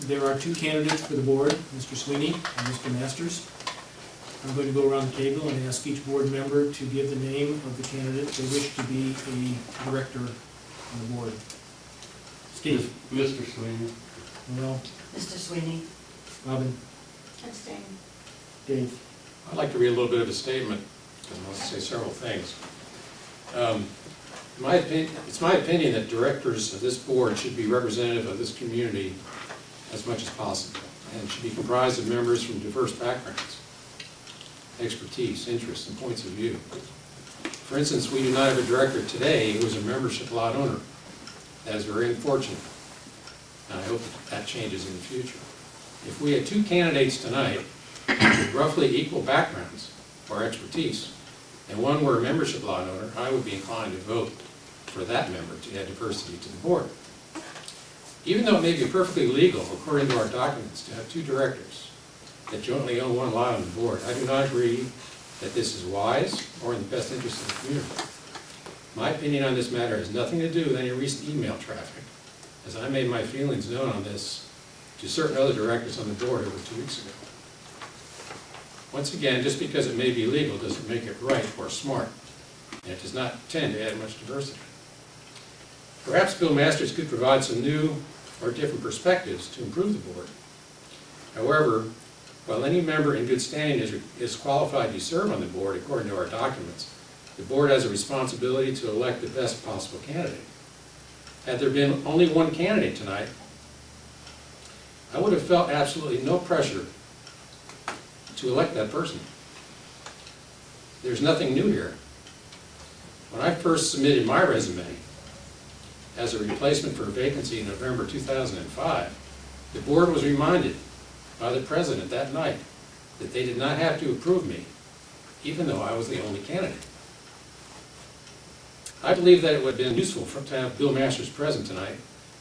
There are two candidates for the board, Mr. Sweeney and Mr. Masters. I'm going to go around the table and ask each board member to give the name of the candidate they wish to be a director on the board. Steve. Mr. Sweeney. Noel. Mr. Sweeney. Robin. Abstain. Dave. I'd like to read a little bit of a statement, because I want to say several things. It's my opinion that directors of this board should be representative of this community as much as possible, and should be comprised of members from diverse backgrounds, expertise, interests, and points of view. For instance, we do not have a director today who is a membership lot owner. That is very unfortunate, and I hope that changes in the future. If we had two candidates tonight with roughly equal backgrounds or expertise, and one were a membership lot owner, I would be inclined to vote for that member to add diversity to the board. Even though it may be perfectly legal, according to our documents, to have two directors that jointly own one lot on the board, I do not agree that this is wise or in the best interest of the community. My opinion on this matter has nothing to do with any recent email traffic, as I made my feelings known on this to certain other directors on the board over 2 weeks ago. Once again, just because it may be legal doesn't make it right or smart, and it does not tend to add much diversity. Perhaps Bill Masters could provide some new or different perspectives to improve the board. However, while any member in good standing is qualified to serve on the board according to our documents, the board has a responsibility to elect the best possible candidate. Had there been only one candidate tonight, I would have felt absolutely no pressure to elect that person. There's nothing new here. When I first submitted my resume as a replacement for a vacancy in November 2005, the board was reminded by the president that night that they did not have to approve me, even though I was the only candidate. I believe that it would have been useful to have Bill Masters present tonight,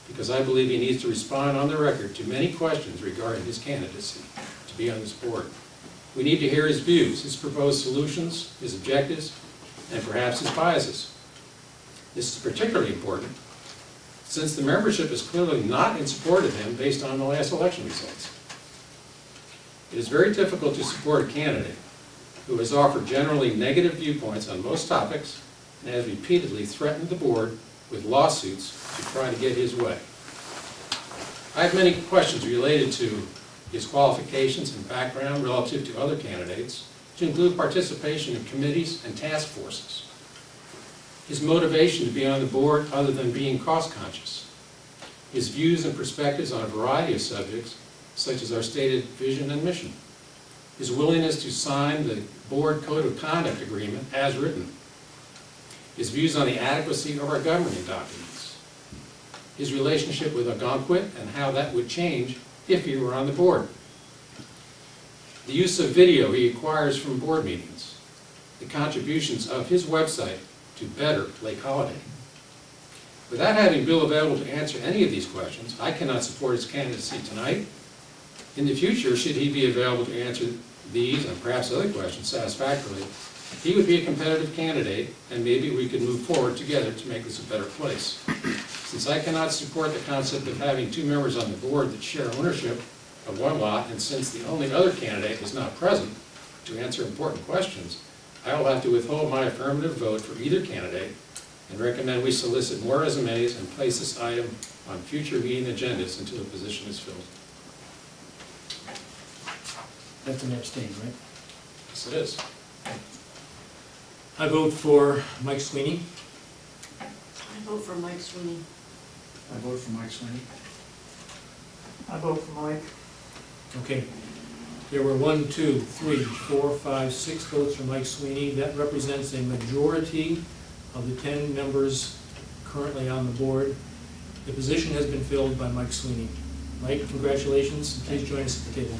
because I believe he needs to respond on the record to many questions regarding his candidacy to be on this board. We need to hear his views, his proposed solutions, his objectives, and perhaps his biases. This is particularly important since the membership is clearly not in support of him based on the last election results. It is very difficult to support a candidate who has offered generally negative viewpoints on most topics and has repeatedly threatened the board with lawsuits to try to get his way. I have many questions related to his qualifications and background relative to other candidates, to include participation in committees and task forces, his motivation to be on the board other than being cost-conscious, his views and perspectives on a variety of subjects, such as our stated vision and mission, his willingness to sign the board code of conduct agreement as written, his views on the adequacy of our governing documents, his relationship with Algonquin and how that would change if he were on the board, the use of video he acquires from board meetings, the contributions of his website to better Lake Holiday. Without having Bill available to answer any of these questions, I cannot support his candidacy tonight. In the future, should he be available to answer these and perhaps other questions satisfactorily, he would be a competitive candidate, and maybe we could move forward together to make this a better place. Since I cannot support the concept of having two members on the board that share ownership of one lot, and since the only other candidate is not present to answer important questions, I will have to withhold my affirmative vote for either candidate and recommend we solicit more resumes and place this item on future meeting agendas until the position is filled. That's an abstain, right? Yes, it is. I vote for Mike Sweeney. I vote for Mike Sweeney. I vote for Mike Sweeney. I vote for Mike. Okay. There were 1, 2, 3, 4, 5, 6 votes for Mike Sweeney. That represents a majority of the 10 members currently on the board. The position has been filled by Mike Sweeney. Mike, congratulations. Please join us at the table.